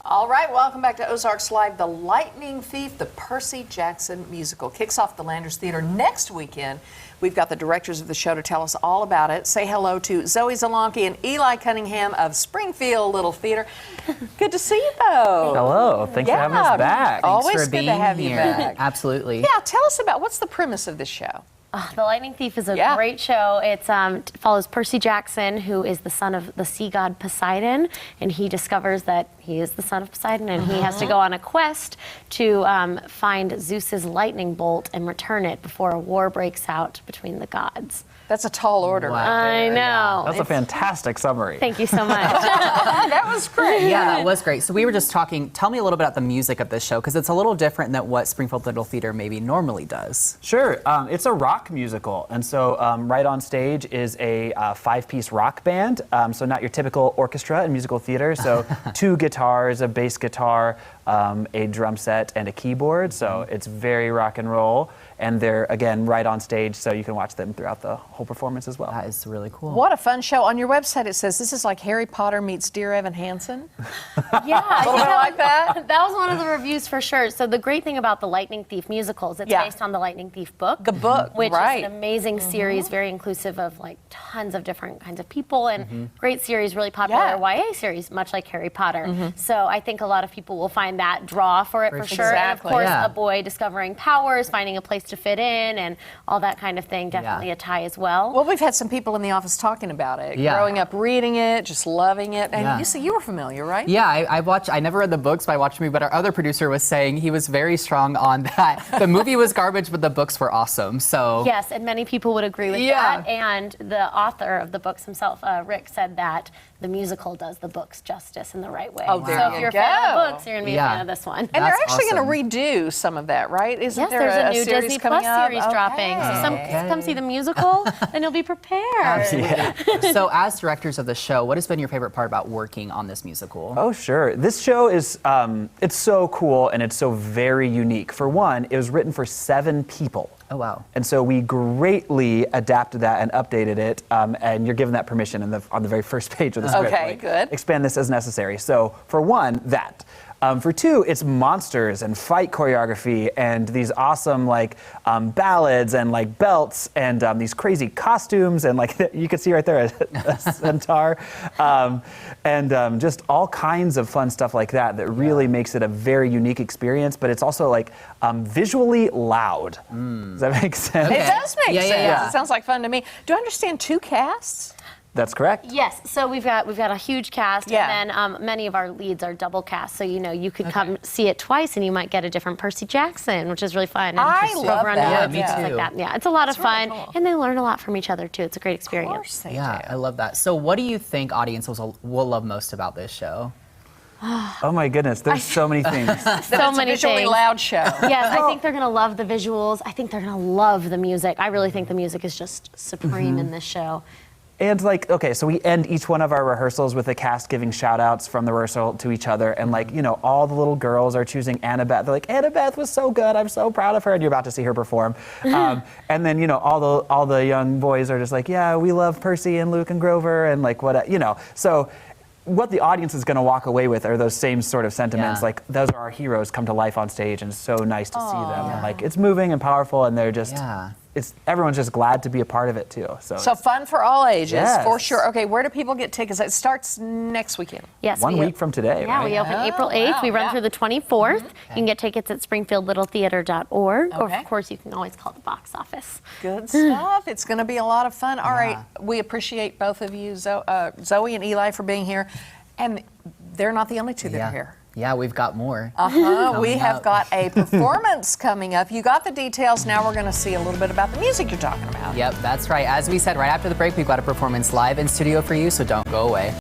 All right, welcome back to Ozarks Live. The Lightning Thief, the Percy Jackson musical, kicks off the Landers Theater next weekend. We've got the directors of the show to tell us all about it. Say hello to Zoe ZELONKY and Eli Cunningham of Springfield Little Theater. Good to see you both. Hello, thanks for having us back. Always good to have you back. Absolutely. Yeah, tell us about, what's the premise of this show? The Lightning Thief is a great show. It follows Percy Jackson, who is the son of the sea god Poseidon, and he discovers that he is the son of Poseidon, and he has to go on a quest to find Zeus's lightning bolt and return it before a war breaks out between the gods. That's a tall order. Wow. I know. That's a fantastic summary. Thank you so much. That was great. Yeah, that was great. So we were just talking, tell me a little bit about the music of this show, because it's a little different than what Springfield Little Theater maybe normally does. Sure, it's a rock musical, and so right on stage is a 5-piece rock band, so not your typical orchestra in musical theater, so 2 guitars, a bass guitar, a drum set, and a keyboard, so it's very rock and roll, and they're, again, right on stage, so you can watch them throughout the whole performance as well. That is really cool. What a fun show. On your website it says this is like Harry Potter meets Dear Evan Hansen. Yeah, A little bit like that? That was one of the reviews for sure. So the great thing about the Lightning Thief musicals, it's based on the Lightning Thief book. The book, which right. is an amazing series, very inclusive of like tons of different kinds of people, and great series, really popular YA series, much like Harry Potter. So I think a lot of people will find that draw for it for sure. And of course, a boy discovering powers, finding a place to fit in, and all that kind of thing, definitely a tie as well. Well, we've had some people in the office talking about it, growing up reading it, just loving it, and you see, you were familiar, right? Yeah, I never read the books, but I watched the movie, but our other producer was saying he was very strong on that. The movie was garbage, but the books were awesome, so. Yes, and many people would agree with that, and the author of the books himself, Rick, said that the musical does the books justice in the right way. Oh, there so you if you're go. a fan of the books, you're going to be a fan of this one. And they're actually going to redo some of that, right? Isn't there there's a new series Disney coming Plus up? series dropping. So come see the musical, and you'll be prepared. So as directors of the show, what has been your favorite part about working on this musical? Oh, sure. This show is, it's so cool and it's so very unique. For one, it was written for 7 people. Oh, wow. And so we greatly adapted that and updated it, and you're given that permission on the very first page of the script. Okay, good. Expand this as necessary. So for one, that. For 2, it's monsters and fight choreography and these awesome ballads and belts and these crazy costumes and you can see right there a centaur and just all kinds of fun stuff like that really makes it a very unique experience, but it's also visually loud. Does that make sense? It does make sense. Yeah. It sounds like fun to me. Do I understand 2 casts? That's correct. Yes, so we've got a huge cast, and then many of our leads are double cast. So you could come see it twice, and you might get a different Percy Jackson, which is really fun. I love that. Yeah, me too. Like that. Yeah, it's a lot of fun, really cool. and they learn a lot from each other too. It's a great experience. Of course they do. I love that. So what do you think audiences will love most about this show? Oh my goodness, there's so many things. So many visually things. loud show. Yes, I think they're going to love the visuals. I think they're going to love the music. I really think the music is just supreme in this show. And okay, so we end each one of our rehearsals with the cast giving shout outs from the rehearsal to each other. And all the little girls are choosing Annabeth. They're like, Annabeth was so good. I'm so proud of her. And you're about to see her perform. And then, all the young boys are just like, yeah, we love Percy and Luke and Grover and so what the audience is going to walk away with are those same sort of sentiments. Those are our heroes come to life on stage, and it's so nice to see them. And, it's moving and powerful, and they're just, everyone's just glad to be a part of it too. So fun for all ages, Yes. for sure. Okay, where do people get tickets? It starts next weekend. Yes, 1 week from today, Yeah, right? we open April 8th. We run through the 24th. You can get tickets at springfieldlittletheater.org, or of course you can always call the box office. Good stuff. It's going to be a lot of fun. All right, we appreciate both of you, Zoe and Eli, for being here. And they're not the only 2 that are here. Yeah, we've got more. We have got a performance coming up. You got the details. Now we're going to see a little bit about the music you're talking about. Yep, that's right. As we said right after the break, we've got a performance live in studio for you, so don't go away.